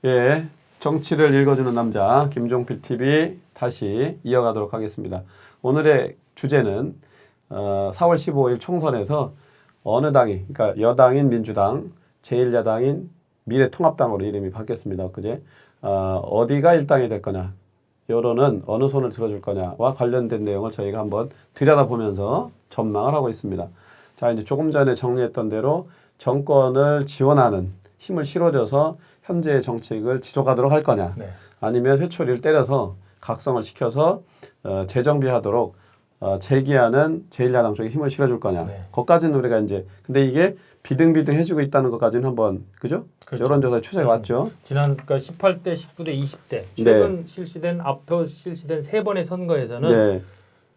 예, 정치를 읽어주는 남자 김종필 TV 다시 이어가도록 하겠습니다. 오늘의 주제는 4월 15일 총선에서 어느 당이, 그러니까 여당인 민주당, 제1야당인 미래통합당으로 이름이 바뀌었습니다. 그제 어디가 일당이 될 거냐, 여론은 어느 손을 들어줄 거냐와 관련된 내용을 저희가 한번 들여다보면서 전망을 하고 있습니다. 자, 이제 조금 전에 정리했던 대로 정권을 지원하는 힘을 실어줘서 현재의 정책을 지속하도록 할 거냐, 네. 아니면 회초리를 때려서 각성을 시켜서 재정비하도록 재기하는 제1야당 쪽에 힘을 실어줄 거냐. 네. 거기까지는 우리가 이제, 근데 이게 비등비등해지고 있다는 것까지는 한번, 그죠? 그렇죠. 여론조사에 추세가 왔죠. 지난 그러니까 18대, 19대, 20대 최근 실시된 앞서 실시된 세 번의 선거에서는 네.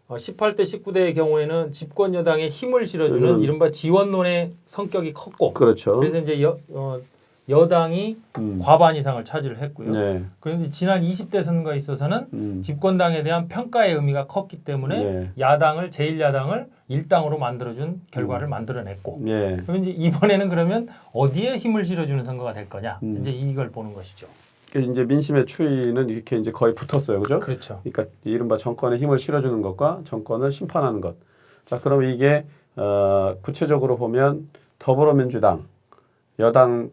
18대, 19대의 경우에는 집권 여당에 힘을 실어주는 이른바 지원론의 성격이 컸고, 그렇죠. 그래서 이제 여당이 과반 이상을 차지를 했고요. 네. 그런데 지난 20대 선거에 있어서는 집권당에 대한 평가의 의미가 컸기 때문에 네. 야당을 제1야당을 일당으로 만들어준 결과를 만들어냈고, 네. 그럼 이제 이번에는 그러면 어디에 힘을 실어주는 선거가 될 거냐, 이제 이걸 보는 것이죠. 이제 민심의 추이는 이렇게 이제 거의 붙었어요, 그죠? 그렇죠. 그러니까 이른바 정권에 힘을 실어주는 것과 정권을 심판하는 것. 자, 그럼 이게 구체적으로 보면 더불어민주당, 여당이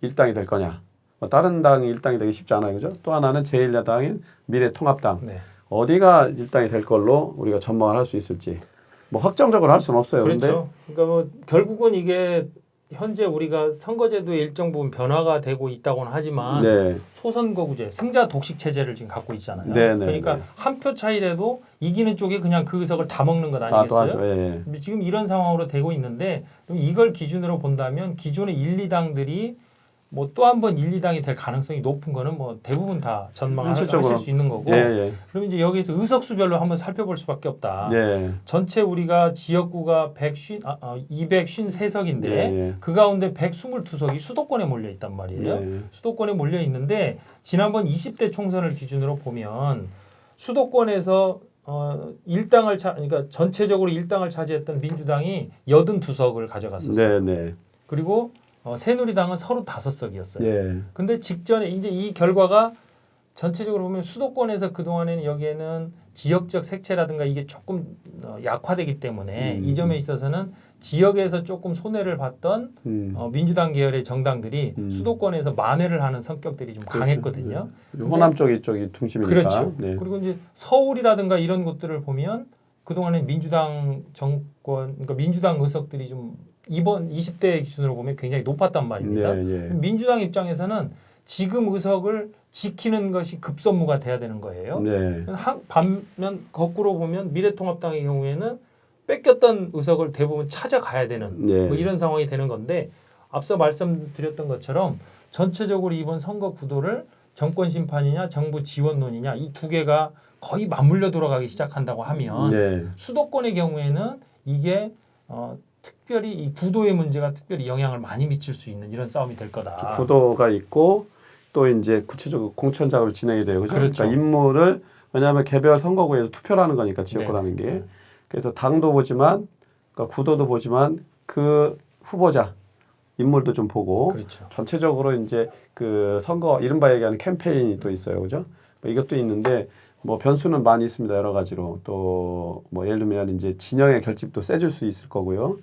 일당이 될 거냐? 다른 당이 일당이 되기 쉽지 않아요, 그죠? 또 하나는 제1야당인 미래통합당. 네. 어디가 일당이 될 걸로 우리가 전망을 할 수 있을지. 뭐 확정적으로 할 수는 없어요. 그렇죠. 그러니까 뭐 결국은 이게 현재 우리가 선거제도의 일정 부분 변화가 되고 있다고는 하지만 네. 소선거구제, 승자 독식 체제를 지금 갖고 있잖아요. 네, 네, 그러니까 네. 한 표 차이라도 이기는 쪽이 그냥 그 의석을 다 먹는 것 또 아니겠어요? 하죠. 예. 근데 지금 이런 상황으로 되고 있는데, 그럼 이걸 기준으로 본다면 기존의 1, 2당들이 뭐 또 한 번 1, 2당이 될 가능성이 높은 거는 뭐 대부분 다 전망하실 수 있는 거고, 예. 그럼 이제 여기에서 의석수별로 한번 살펴볼 수밖에 없다. 예. 전체 우리가 지역구가 253석인데 예. 그 가운데 122석이 수도권에 몰려 있단 말이에요. 예. 수도권에 몰려 있는데 지난번 20대 총선을 기준으로 보면 수도권에서 그러니까 전체적으로 일당을 차지했던 민주당이 82석을 가져갔었어요. 네. 그리고 새누리당은 35석이었어요. 예. 근데 직전에 이제 이 결과가 전체적으로 보면 수도권에서 그동안에는 여기에는 지역적 색채라든가 이게 조금 약화되기 때문에 이 점에 있어서는 지역에서 조금 손해를 봤던 민주당 계열의 정당들이 수도권에서 만회를 하는 성격들이 좀 강했거든요. 호남 쪽이 중심이니까. 그렇죠. 네. 그리고 이제 서울이라든가 이런 곳들을 보면 그동안에 민주당 정권, 그러니까 민주당 의석들이 좀 이번 20대 기준으로 보면 굉장히 높았단 말입니다. 예. 민주당 입장에서는 지금 의석을 지키는 것이 급선무가 돼야 되는 거예요. 네. 반면 거꾸로 보면 미래통합당의 경우에는 뺏겼던 의석을 대부분 찾아가야 되는 네. 뭐 이런 상황이 되는 건데, 앞서 말씀드렸던 것처럼 전체적으로 이번 선거 구도를 정권 심판이냐 정부 지원론이냐 이 두 개가 거의 맞물려 돌아가기 시작한다고 하면 네. 수도권의 경우에는 이게 특별히 이 구도의 문제가 특별히 영향을 많이 미칠 수 있는 이런 싸움이 될 거다. 구도가 있고 또 이제 구체적으로 공천 작업을 진행이 돼요. 그렇죠? 그렇죠. 그러니까 인물을, 왜냐하면 개별 선거구에서 투표를 하는 거니까 지역구라는 게. 네. 그래서 당도 보지만, 그러니까 구도도 보지만 그 후보자 인물도 좀 보고, 그렇죠. 전체적으로 이제 그 선거 이른바 얘기하는 캠페인이 또 있어요, 그죠? 뭐 이것도 있는데 뭐 변수는 많이 있습니다, 여러 가지로. 또 뭐 예를 들면 이제 진영의 결집도 세질 수 있을 거고요.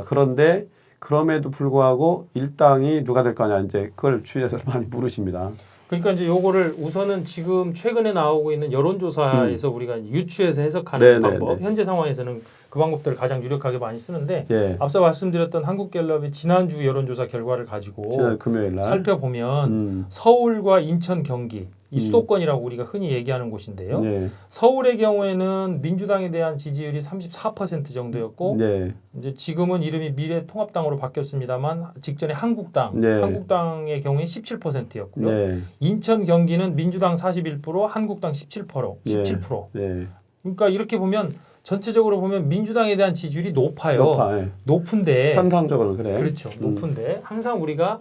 그런데 그럼에도 불구하고 일당이 누가 될 거냐, 이제 그걸 주위에서 많이 물으십니다. 그러니까 이제 요거를 우선은 지금 최근에 나오고 있는 여론조사에서 우리가 유추해서 해석하는 방법, 현재 상황에서는 그 방법들을 가장 유력하게 많이 쓰는데, 예. 앞서 말씀드렸던 한국갤럽의 지난주 여론조사 결과를 가지고 지난 금요일 날 살펴보면 서울과 인천, 경기 이 수도권이라고 우리가 흔히 얘기하는 곳인데요. 네. 서울의 경우에는 민주당에 대한 지지율이 34% 정도였고, 네. 이제 지금은 이름이 미래통합당으로 바뀌었습니다만 직전에 한국당, 네. 한국당의 경우에 17%였고요. 네. 인천, 경기는 민주당 41%, 한국당 17%. 네. 그러니까 이렇게 보면 전체적으로 보면 민주당에 대한 지지율이 높아요. 높아. 높은데 현상적으로 그래. 그렇죠. 높은데 항상 우리가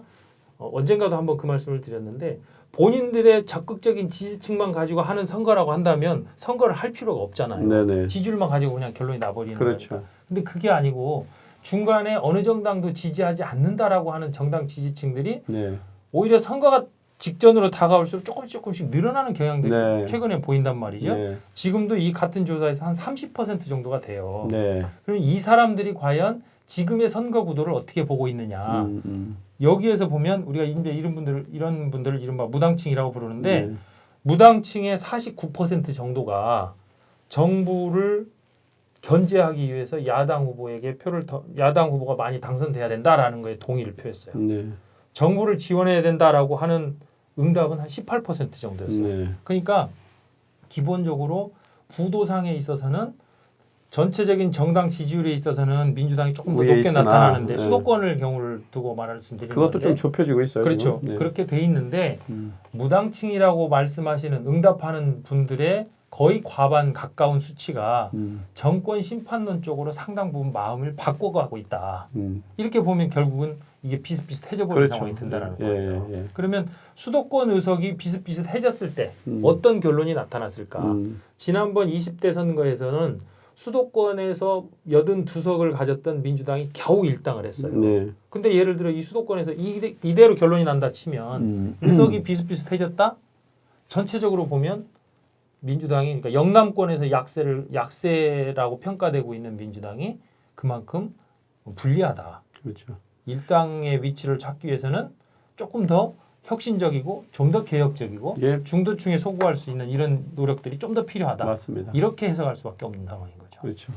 언젠가도 한번 그 말씀을 드렸는데, 본인들의 적극적인 지지층만 가지고 하는 선거라고 한다면 선거를 할 필요가 없잖아요. 네네. 지지율만 가지고 그냥 결론이 나버리는 그렇죠. 거니까. 근데 그게 아니고 중간에 어느 정당도 지지하지 않는다라고 하는 정당 지지층들이 네. 오히려 선거가 직전으로 다가올수록 조금씩 늘어나는 경향들이 네. 최근에 보인단 말이죠. 네. 지금도 이 같은 조사에서 한 30% 정도가 돼요. 네. 그럼 이 사람들이 과연 지금의 선거 구도를 어떻게 보고 있느냐? 여기에서 보면 우리가 이제 이런 분들을 이른바 무당층이라고 부르는데 네. 무당층의 49% 정도가 정부를 견제하기 위해서 야당 후보에게 야당 후보가 많이 당선돼야 된다라는 거에 동의를 표했어요. 네. 정부를 지원해야 된다라고 하는 응답은 한 18% 정도였어요. 네. 그러니까 기본적으로 구도상에 있어서는 전체적인 정당 지지율에 있어서는 민주당이 조금 더 위에 높게 있으나, 나타나는데 네. 수도권을 경우를 두고 말씀드리는 그것도 건데 좀 좁혀지고 있어요. 그렇죠. 지금. 네. 그렇게 돼 있는데 무당층이라고 말씀하시는 응답하는 분들의 거의 과반 가까운 수치가 정권 심판론 쪽으로 상당 부분 마음을 바꿔가고 있다. 이렇게 보면 결국은 이게 비슷비슷해져 보이는 그렇죠. 상황이 된다는 예, 거예요. 예, 예. 그러면 수도권 의석이 비슷비슷해졌을 때 음. 어떤 결론이 나타났을까? 지난번 20대 선거에서는 수도권에서 82석을 가졌던 민주당이 겨우 1당을 했어요. 네. 근데 예를 들어 이 수도권에서 이대로 결론이 난다 치면 의석이 비슷비슷해졌다? 전체적으로 보면 민주당이 그러니까 영남권에서 약세라고 평가되고 있는 민주당이 그만큼 불리하다. 그렇죠. 일당의 위치를 찾기 위해서는 조금 더 혁신적이고 좀 더 개혁적이고 예. 중도층에 소구할 수 있는 이런 노력들이 좀 더 필요하다. 맞습니다. 이렇게 해석할 수밖에 없는 상황인 거죠. 그렇죠.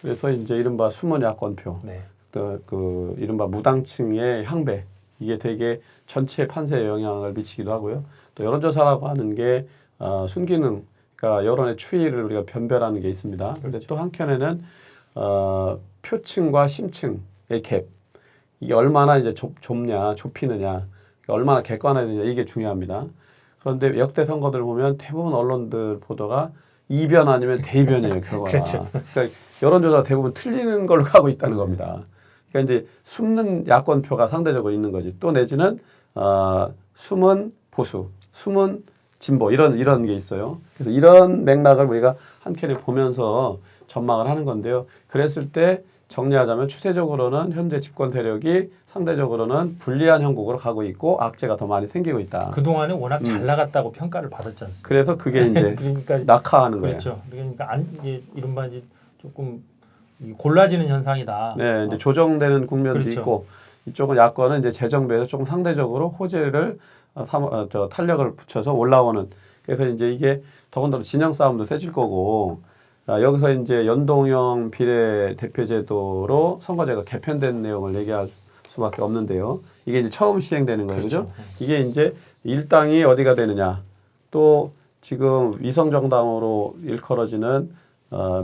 그래서 이제 이른바 숨은 야권표, 네. 그 이른바 무당층의 향배 이게 되게 전체 판세에 영향을 미치기도 하고요. 또 여론조사라고 하는 게 순기능, 그러니까 여론의 추이를 우리가 변별하는 게 있습니다. 그런데 또 한켠에는 표층과 심층의 갭 이게 얼마나 이제 좁냐, 좁히느냐, 얼마나 객관화되느냐 이게 중요합니다. 그런데 역대 선거들 보면 대부분 언론들 보도가 이변 아니면 대변이에요 결과가. 그렇죠. 그러니까 여론조사 대부분 틀리는 걸로 가고 있다는 겁니다. 그러니까 이제 숨는 야권표가 상대적으로 있는 거지. 또 내지는 숨은 보수, 숨은 진보 이런 게 있어요. 그래서 이런 맥락을 우리가 한켠에 보면서 전망을 하는 건데요. 그랬을 때 정리하자면 추세적으로는 현재 집권 세력이 상대적으로는 불리한 형국으로 가고 있고 악재가 더 많이 생기고 있다. 그동안에 워낙 잘 나갔다고 평가를 받았지 않습니까? 그래서 그게 이제 그러니까 낙하하는 거예요. 그렇죠. 그러니까 이제 이른바 이제 조금 골라지는 현상이다. 네, 이제 조정되는 국면도 그렇죠. 있고 이쪽은 야권은 이제 재정비에서 조금 상대적으로 호재를 탄력을 붙여서 올라오는. 그래서 이제 이게 더군다나 진영 싸움도 세질 거고 여기서 이제 연동형 비례대표제도로 선거제가 개편된 내용을 얘기할 수밖에 없는데요. 이게 이제 처음 시행되는 거예요, 그렇죠? 이게 이제 일당이 어디가 되느냐, 또 지금 위성정당으로 일컬어지는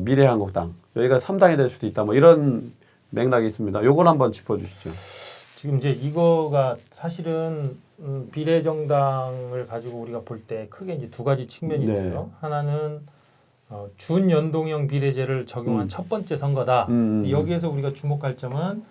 미래한국당 여기가 3당이 될 수도 있다. 뭐 이런 맥락이 있습니다. 요걸 한번 짚어주시죠. 지금 이제 이거가 사실은 비례정당을 가지고 우리가 볼 때 크게 이제 두 가지 측면이 네. 있는데요. 하나는 준연동형 비례제를 적용한 첫 번째 선거다. 여기에서 우리가 주목할 점은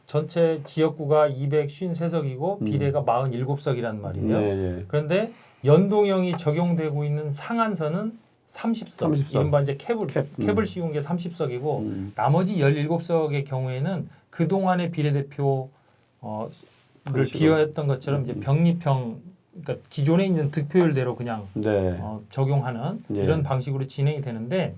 전체 지역구가 253석이고 비례가 47석이란 말이에요. 네, 네. 그런데 연동형이 적용되고 있는 상한선은 30석. 30석. 이른바 이제 캡을 씌운 게 30석이고 나머지 17석의 경우에는 그동안의 비례대표 를 비워했던 것처럼 이제 병립형, 그러니까 기존에 있는 득표율대로 그냥 네. 적용하는 예. 이런 방식으로 진행이 되는데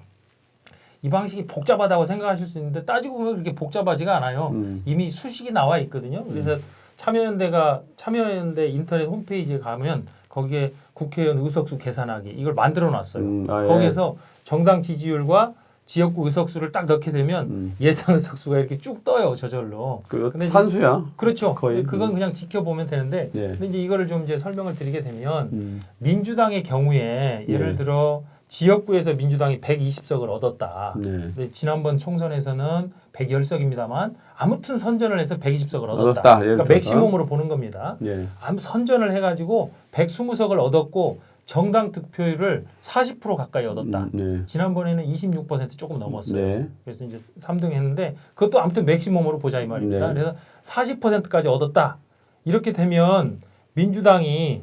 이 방식이 복잡하다고 생각하실 수 있는데 따지고 보면 그렇게 복잡하지가 않아요. 이미 수식이 나와 있거든요. 그래서 참여연대 인터넷 홈페이지에 가면 거기에 국회의원 의석수 계산하기 이걸 만들어 놨어요. 예. 거기에서 정당 지지율과 지역구 의석수를 딱 넣게 되면 예상 의석수가 이렇게 쭉 떠요, 저절로. 근데 산수야. 그렇죠. 거의. 그건 그냥 지켜보면 되는데, 예. 근데 이제 이거를 좀 이제 설명을 드리게 되면 민주당의 경우에 예를 예. 들어 지역구에서 민주당이 120석을 얻었다. 네. 근데 지난번 총선에서는 110석입니다만 아무튼 선전을 해서 120석을 얻었다. 얻었다, 예를 그러니까 들어서. 맥시멈으로 보는 겁니다. 예. 선전을 해가지고 120석을 얻었고 정당 득표율을 40% 가까이 얻었다. 네. 지난번에는 26% 조금 넘었어요. 네. 그래서 이제 3등 했는데 그것도 아무튼 맥시멈으로 보자 이 말입니다. 네. 그래서 40%까지 얻었다. 이렇게 되면 민주당이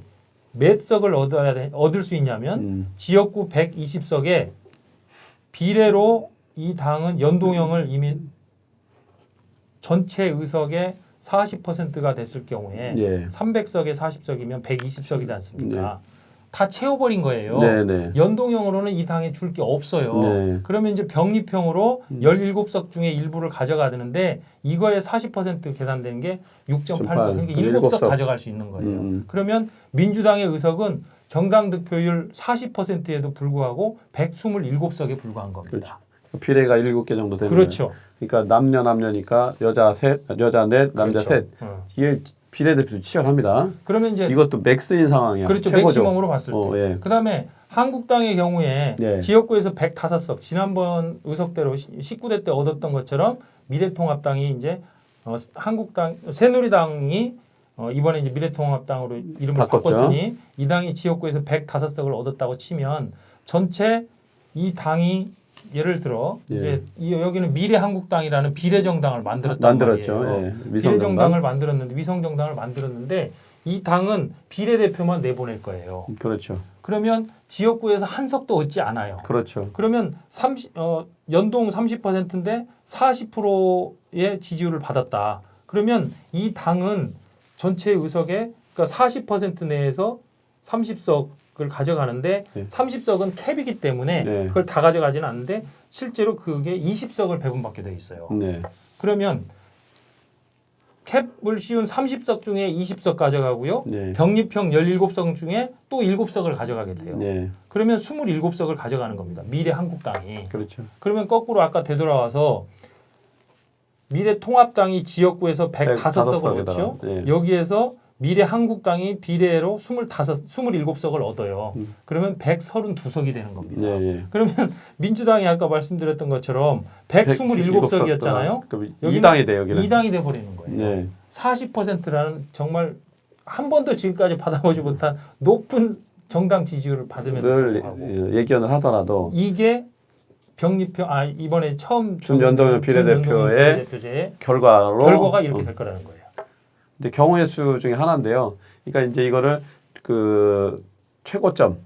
몇 석을 얻을 수 있냐면 지역구 120석에 비례로 이 당은 연동형을 이미 전체 의석의 40%가 됐을 경우에 예. 300석에 40석이면 120석이지 않습니까? 다 채워버린 거예요. 네, 네. 연동형으로는 이 당에 줄 게 없어요. 네. 그러면 이제 병립형으로 17석 중에 일부를 가져가는데 이거에 40% 계산되는 게 6.8석. 그러니까 7석 가져갈 수 있는 거예요. 그러면 민주당의 의석은 정당 득표율 40%에도 불구하고 127석에 불과한 겁니다. 그렇죠. 비례가 7개 정도 되는 그렇죠. 거예요. 그러니까 남녀니까 여자 셋, 여자 넷, 남자 그렇죠. 셋. 이게 비례대표 치열합니다. 그러면 이제 이것도 맥스인 상황이야. 그렇죠. 최고죠. 맥시멈으로 봤을 때. 예. 그다음에 한국당의 경우에 네. 지역구에서 105석 지난번 의석대로 19대 때 얻었던 것처럼 미래통합당이 이제 한국당 새누리당이 이번에 이제 미래통합당으로 이름을 바꿨죠. 바꿨으니 이 당이 지역구에서 105석을 얻었다고 치면 전체 이 당이 예를 들어 예. 이제 여기는 미래한국당이라는 비례정당을 만들었단 만들었죠. 말이에요. 예. 비례정당을 만들었는데 위성정당을 만들었는데 이 당은 비례대표만 내보낼 거예요. 그렇죠. 그러면 지역구에서 한 석도 얻지 않아요. 그렇죠. 그러면 연동 30%인데 40%의 지지율을 받았다. 그러면 이 당은 전체 의석의 그러니까 40% 내에서 30석을 가져가는데 네. 30석은 캡이기 때문에 네. 그걸 다 가져가지는 않는데 실제로 그게 20석을 배분받게 돼 있어요. 네. 그러면 캡을 씌운 30석 중에 20석 가져가고요. 네. 병립형 17석 중에 또 7석을 가져가게 돼요. 네. 그러면 27석을 가져가는 겁니다. 미래한국당이. 그렇죠. 그러면 거꾸로 아까 되돌아와서 미래통합당이 지역구에서 105석을 얻죠. 네. 여기에서 미래한국당이 비례로 27석을 얻어요. 그러면 132석이 되는 겁니다. 네. 네. 그러면 민주당이 아까 말씀드렸던 것처럼 127석이었잖아요. 그럼 2당이 돼요, 여기는. 2당이 돼버리는 거예요. 네. 40%라는 정말 한 번도 지금까지 받아보지 못한 높은 정당 지지율을 받음에도 불구하고 예견을 하더라도 이게 병립형 이번에 처음 준연동형 비례대표의 비례대표제의 결과가 이렇게 될 거라는 거예요. 근데 경우의 수 중에 하나인데요. 그러니까 이제 이거를 그 최고점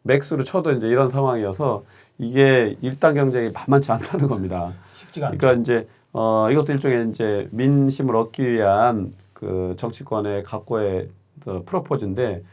맥스로 쳐도 이제 이런 상황이어서 이게 일당 경쟁이 만만치 않다는 겁니다. 쉽지가 않죠. 그러니까 이제 이것도 일종의 이제 민심을 얻기 위한 그 정치권의 각고의 프로포즈인데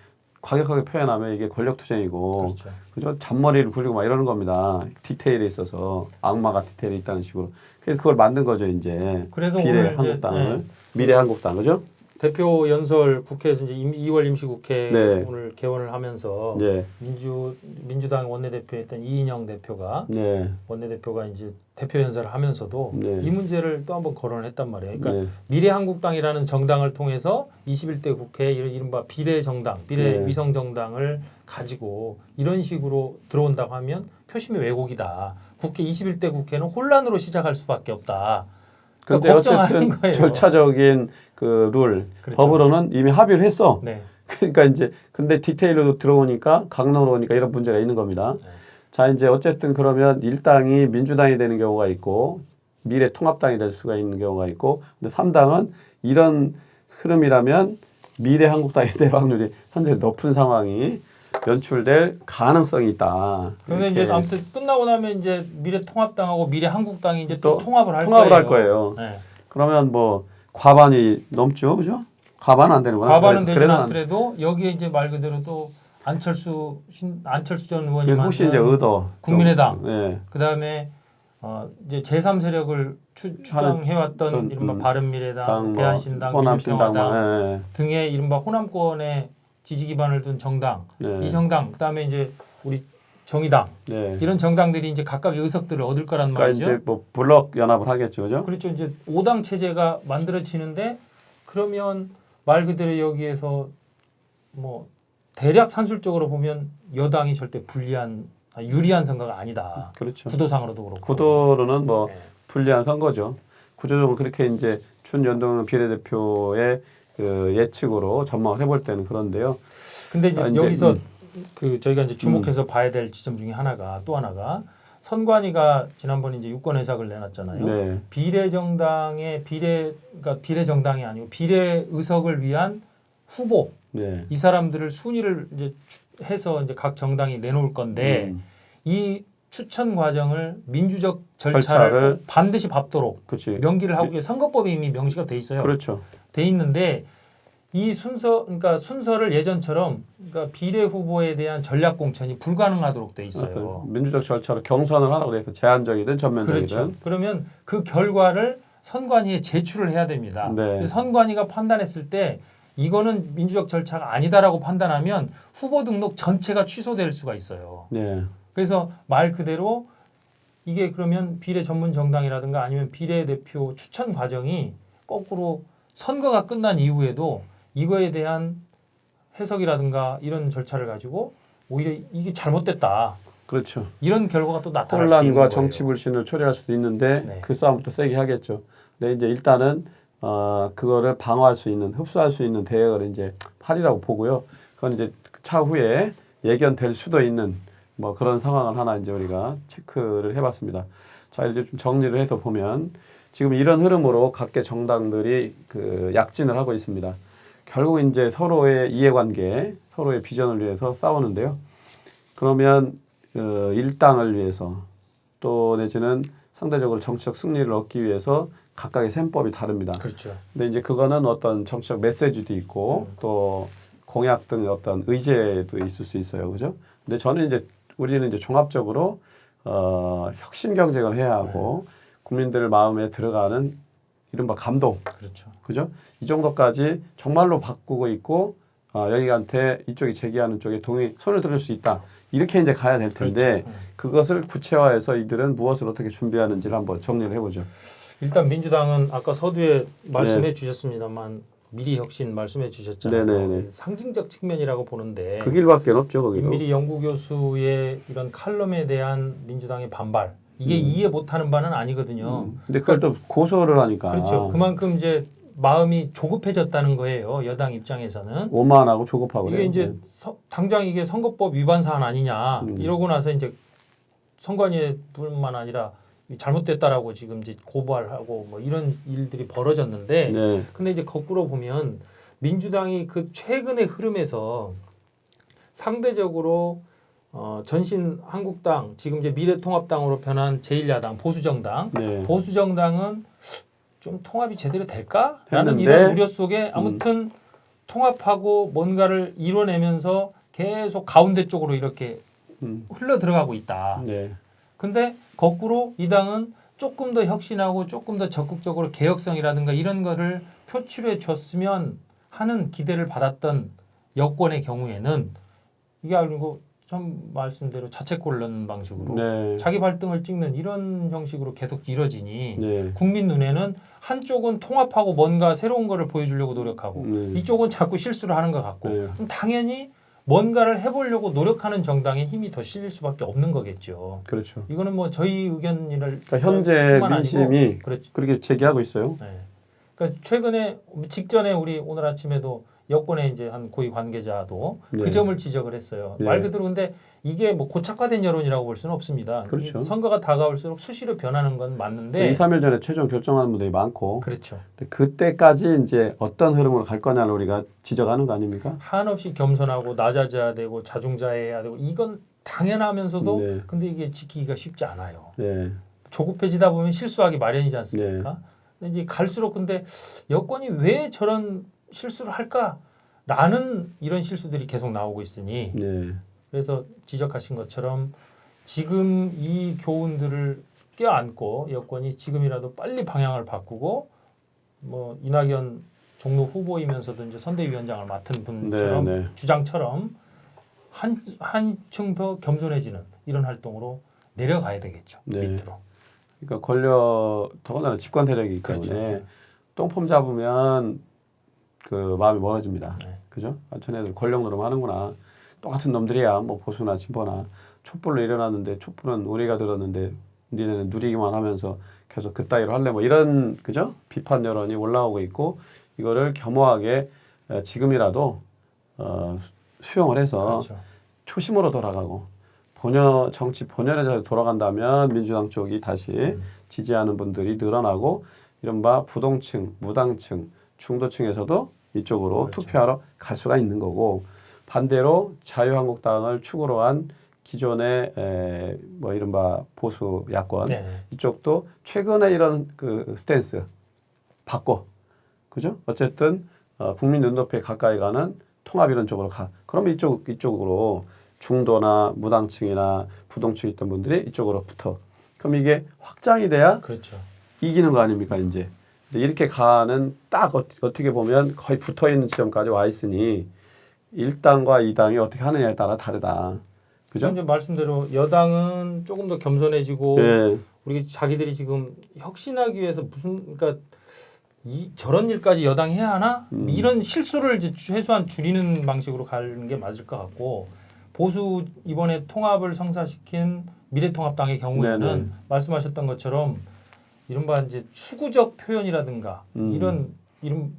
과격하게 표현하면 이게 권력 투쟁이고 그렇죠. 그죠? 잔머리를 굴리고 막 이러는 겁니다. 디테일에 있어서 악마가 디테일이 있다는 식으로. 그래서 그걸 만든 거죠 이제. 그래서 비례 오늘 한국당을 미래 한국당 그죠? 대표 연설 국회에서 이제 2월 임시국회 네. 오늘 개원을 하면서 네. 민주당 원내대표였던 이인영 대표가 네. 원내대표가 이제 대표 연설을 하면서도 네. 이 문제를 또 한번 거론을 했단 말이에요. 그러니까 네. 미래한국당이라는 정당을 통해서 21대 국회에 이른바 비례정당, 비례 네. 위성정당을 가지고 이런 식으로 들어온다고 하면 표심의 왜곡이다. 국회 21대 국회는 혼란으로 시작할 수밖에 없다. 근데 그러니까 걱정하는 어쨌든 거예요. 절차적인 그 룰 그렇죠. 법으로는 이미 합의를 했어. 네. 그러니까 이제 근데 디테일로 들어오니까 강론으로 오니까 이런 문제가 있는 겁니다. 네. 자 이제 어쨌든 그러면 일당이 민주당이 되는 경우가 있고 미래통합당이 될 수가 있는 경우가 있고 근데 3당은 이런 흐름이라면 미래한국당이 될 확률이 현재 높은 상황이 연출될 가능성이 있다. 그런데 이제 아무튼 끝나고 나면 이제 미래통합당하고 미래한국당이 이제 또 통합을 할 할 거예요. 네. 그러면 뭐 과반이 넘죠, 그죠? 과반은 안 되는구나. 과반은 되지 그래도 않더라도 여기에 이제 말 그대로 또 안철수 전 의원이 그래서 혹시 이제 의도 국민의당 네. 그다음에 이제 제3 세력을 추정해왔던 이른바 바른미래당, 대한신당, 민주평화당 네. 등의 이른바 호남권의 지지 기반을 둔 정당, 네. 이 정당 그다음에 이제 우리 정의당 네. 이런 정당들이 이제 각각의 의석들을 얻을 거란 그러니까 말이죠. 이제 뭐 블록 연합을 하겠죠, 그죠? 그렇죠. 이제 5당 체제가 만들어지는데 그러면 말 그대로 여기에서 뭐 대략 산술적으로 보면 여당이 절대 유리한 선거가 아니다. 그렇죠. 구도상으로도 그렇고. 구도로는 뭐 네. 불리한 선거죠. 구조적으로 그렇게 이제 준연동 비례대표의 그 예측으로 전망을 해볼 때는 그런데요. 근데 이제 이제, 여기서 그 저희가 이제 주목해서 봐야 될 지점 중에 또 하나가 선관위가 지난번에 이제 유권 해석을 내놨잖아요. 네. 비례정당의 그러니까 비례정당이 아니고 비례 의석을 위한 후보 네. 이 사람들을 순위를 이제 해서 이제 각 정당이 내놓을 건데 이 추천 과정을 민주적 절차를 절차를 꼭 반드시 밟도록 그렇지. 명기를 하고 선거법에 이미 명시가 돼 있어요. 그렇죠. 돼 있는데 이 그러니까 순서를 예전처럼 그러니까 비례 후보에 대한 전략 공천이 불가능하도록 돼 있어요. 그래서 민주적 절차로 경선을 하라고 돼서 제한적이든 전면적이든. 그렇죠. 그러면 그 결과를 선관위에 제출을 해야 됩니다. 네. 선관위가 판단했을 때 이거는 민주적 절차가 아니다라고 판단하면 후보 등록 전체가 취소될 수가 있어요. 네. 그래서 말 그대로 이게 그러면 비례 전문 정당이라든가 아니면 비례대표 추천 과정이 거꾸로 선거가 끝난 이후에도 이거에 대한 해석이라든가 이런 절차를 가지고 오히려 이게 잘못됐다. 그렇죠. 이런 결과가 또 나타날 수 있는 혼란과 거예요. 정치 불신을 초래할 수도 있는데 네. 그 싸움부터 세게 하겠죠. 근데 이제 일단은 그거를 방어할 수 있는, 흡수할 수 있는 대응을 이제 하리라고 보고요. 그건 이제 차후에 예견될 수도 있는 뭐 그런 상황을 하나 이제 우리가 체크를 해봤습니다. 자, 이제 좀 정리를 해서 보면 지금 이런 흐름으로 각계 정당들이 그 약진을 하고 있습니다. 결국 이제 서로의 이해관계, 서로의 비전을 위해서 싸우는데요. 그러면 일당을 위해서 또 내지는 상대적으로 정치적 승리를 얻기 위해서 각각의 셈법이 다릅니다. 그렇죠. 근데 이제 그거는 어떤 정치적 메시지도 있고 또 공약 등의 어떤 의제도 있을 수 있어요. 그죠? 근데 저는 이제 우리는 이제 종합적으로 혁신 경쟁을 해야 하고 국민들 마음에 들어가는 이른바 감동. 그렇죠. 그죠? 이 정도까지 정말로 바꾸고 있고 여기한테 이쪽이 제기하는 쪽에 손을 들을 수 있다. 이렇게 이제 가야 될 텐데 그렇죠. 그것을 구체화해서 이들은 무엇을 어떻게 준비하는지를 한번 정리를 해보죠. 일단 민주당은 아까 서두에 말씀해 주셨습니다만 미리 혁신 말씀해 주셨잖아요. 네네네. 상징적 측면이라고 보는데 그 길밖에 없죠, 거기도. 임미리 연구교수의 이런 칼럼에 대한 민주당의 반발 이게 이해 못하는 바는 아니거든요. 근데 그걸 또 고소를 하니까. 그렇죠. 그만큼 이제 마음이 조급해졌다는 거예요. 여당 입장에서는. 오만하고 조급하고 이게 그래요. 이제 당장 이게 선거법 위반 사안 아니냐 이러고 나서 이제 선관위뿐만 아니라 잘못됐다라고 지금 이제 고발하고 뭐 이런 일들이 벌어졌는데 네. 근데 이제 거꾸로 보면 민주당이 그 최근의 흐름에서 상대적으로 전신 한국당 지금 이제 미래통합당으로 변한 제1야당 보수정당 네. 보수정당은 좀 통합이 제대로 될까라는 했는데, 이런 우려 속에 아무튼 통합하고 뭔가를 이뤄내면서 계속 가운데 쪽으로 이렇게 흘러 들어가고 있다. 네. 근데 거꾸로 이 당은 조금 더 혁신하고 조금 더 적극적으로 개혁성이라든가 이런 거를 표출해 줬으면 하는 기대를 받았던 여권의 경우에는 이게 아니고 좀 말씀대로 자책골 넣는 방식으로 네. 자기 발등을 찍는 이런 형식으로 계속 이뤄지니 네. 국민 눈에는 한쪽은 통합하고 뭔가 새로운 거를 보여주려고 노력하고 이쪽은 자꾸 실수를 하는 것 같고 네. 그럼 당연히 뭔가를 해보려고 노력하는 정당에 힘이 더 실릴 수밖에 없는 거겠죠. 그렇죠. 이거는 뭐 저희 의견이랄 그러니까 현재 뿐만 민심이 아니고, 그렇죠. 그렇게 제기하고 있어요. 네. 그러니까 최근에 직전에 우리 오늘 아침에도 여권의 이제 한 고위 관계자도 네. 그 점을 지적을 했어요. 네. 말 그대로 근데 이게 뭐 고착화된 여론이라고 볼 수는 없습니다. 그렇죠. 이 선거가 다가올수록 수시로 변하는 건 맞는데 2, 3일 전에 최종 결정하는 분들이 많고 그렇죠. 근데 그때까지 이제 어떤 흐름으로 갈 거냐를 우리가 지적하는 거 아닙니까? 한없이 겸손하고 낮아져야 되고 자중자애해야 되고 이건 당연하면서도 네. 근데 이게 지키기가 쉽지 않아요. 네. 조급해지다 보면 실수하기 마련이지 않습니까? 근데 이제 갈수록 근데 여권이 왜 저런 실수를 할까라는 이런 실수들이 계속 나오고 있으니 네. 그래서 지적하신 것처럼 지금 이 교훈들을 껴안고 여권이 지금이라도 빨리 방향을 바꾸고 뭐 이낙연 종로 후보이면서도 이제 선대위원장을 맡은 분처럼 네, 네. 주장처럼 한층 더 겸손해지는 이런 활동으로 내려가야 되겠죠. 네. 밑으로. 그러니까 더군다나 집권 세력이기 때문에 그렇죠. 똥폼 잡으면 그 마음이 멀어집니다. 네. 그죠? 쟤네들 권력 노름 하는구나. 똑같은 놈들이야. 뭐 보수나 진보나 촛불로 일어났는데 촛불은 우리가 들었는데 니네는 누리기만 하면서 계속 그따위로 할래 뭐 이런 그죠? 비판 여론이 올라오고 있고 이거를 겸허하게 지금이라도 수용을 해서 그렇죠. 초심으로 돌아가고 정치 본연의 자리로 돌아간다면 민주당 쪽이 다시 지지하는 분들이 늘어나고 이른바 부동층, 무당층, 중도층에서도 이쪽으로 그렇죠. 투표하러 갈 수가 있는 거고 반대로 자유한국당을 축으로 한 기존의 뭐 이른바 보수 야권 네. 이쪽도 최근에 이런 그 스탠스 바꿔. 그죠? 어쨌든 국민 눈높이에 가까이 가는 통합 이런 쪽으로 가. 그러면 이쪽으로 중도나 무당층이나 부동층 있던 분들이 이쪽으로 붙어. 그럼 이게 확장이 돼야 그렇죠. 이기는 거 아닙니까, 이제. 근데 이렇게 가는 딱 어떻게 보면 거의 붙어 있는 지점까지 와 있으니 1당과 2당이 어떻게 하느냐에 따라 다르다. 그죠? 이제 말씀대로 여당은 조금 더 겸손해지고 예. 우리 자기들이 지금 혁신하기 위해서 무슨 그러니까 저런 일까지 여당이 해야 하나? 이런 실수를 이제 최소한 줄이는 방식으로 가는 게 맞을 것 같고 보수 이번에 통합을 성사시킨 미래통합당의 경우에는 네네. 말씀하셨던 것처럼 이른바 이제 추구적 표현이라든가 이런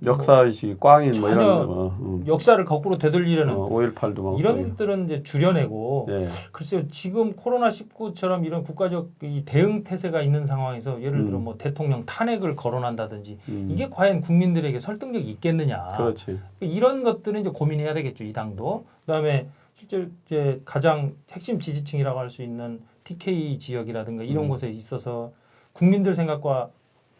역사의식이 꽝인 뭐 전혀 이런 거. 역사를 거꾸로 되돌리려는 5.18도 막 이런 것들은 이제 줄여내고 예. 글쎄요 지금 코로나19처럼 이런 국가적 이 대응 태세가 있는 상황에서 예를 들어 뭐 대통령 탄핵을 거론한다든지 이게 과연 국민들에게 설득력이 있겠느냐 그렇지. 이런 것들은 이제 고민해야 되겠죠 이 당도 그다음에 실제 이제 가장 핵심 지지층이라고 할 수 있는 TK 지역이라든가 이런 곳에 있어서 국민들 생각과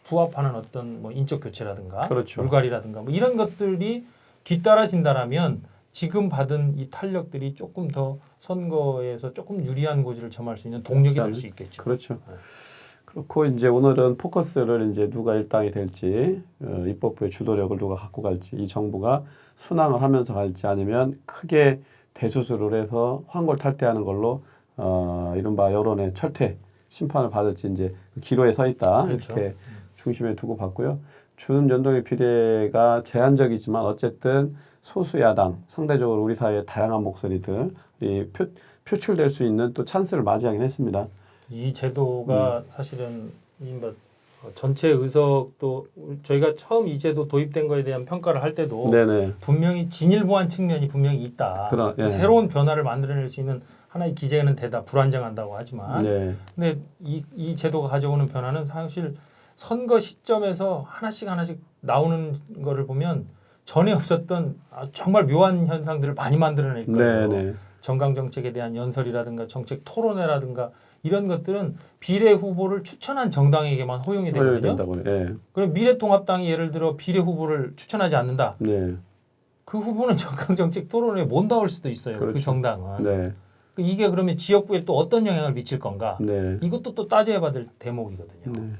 부합하는 어떤 뭐 인적 교체라든가 그렇죠. 물갈이라든가 뭐 이런 것들이 뒤따라진다라면 지금 받은 이 탄력들이 조금 더 선거에서 조금 유리한 고지를 점할 수 있는 동력이 될 수 있겠죠. 그렇죠. 그렇고 이제 오늘은 포커스를 이제 누가 일당이 될지 입법부의 주도력을 누가 갖고 갈지 이 정부가 순항을 하면서 갈지 아니면 크게 대수술을 해서 환골탈태하는 걸로 이른바 여론의 철퇴 심판을 받을지 이제 그 기로에 서 있다 그렇죠. 이렇게 중심에 두고 봤고요. 준 연동의 비례가 제한적이지만 어쨌든 소수 야당 상대적으로 우리 사회의 다양한 목소리들이 표출될 수 있는 또 찬스를 맞이하긴 했습니다. 이 제도가 사실은 뭐 전체 의석도 저희가 처음 이 제도 도입된 거에 대한 평가를 할 때도 네네. 분명히 진일보한 측면이 분명히 있다. 예. 새로운 변화를 만들어낼 수 있는 하나의 기제는 되다 불안정한다고 하지만 네. 근데 이 제도가 가져오는 변화는 사실 선거 시점에서 하나씩 나오는 거를 보면 전에 없었던 정말 묘한 현상들을 많이 만들어낼 거예요. 네네. 정강 정책에 대한 연설이라든가 정책 토론회라든가 이런 것들은 비례 후보를 추천한 정당에게만 허용이 되거든요. 된다고요. 예. 그럼 미래통합당이 예를 들어 비례 후보를 추천하지 않는다. 네. 그 후보는 정강 정책 토론회에 못 나올 수도 있어요. 그렇죠. 그 정당은. 네. 이게 그러면 지역구에 또 어떤 영향을 미칠 건가? 네. 이것도 또 따져야 될 대목이거든요. 네.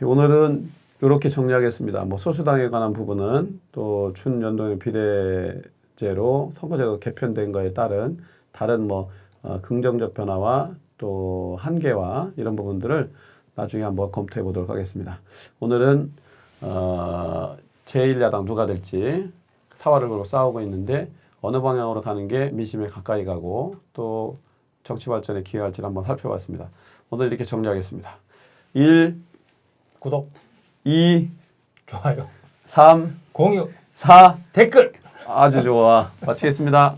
오늘은 이렇게 정리하겠습니다. 뭐 소수당에 관한 부분은 또 준연동형 비례제로 선거제도 개편된 거에 따른 다른 뭐 긍정적 변화와 또 한계와 이런 부분들을 나중에 한번 검토해 보도록 하겠습니다. 오늘은 제1야당 누가 될지 사활을 걸고 싸우고 있는데 어느 방향으로 가는 게 민심에 가까이 가고 또 정치 발전에 기여할지를 한번 살펴봤습니다. 오늘 이렇게 정리하겠습니다. 1, 구독, 2, 좋아요, 3, 공유, 4 댓글. 아주 좋아. 마치겠습니다.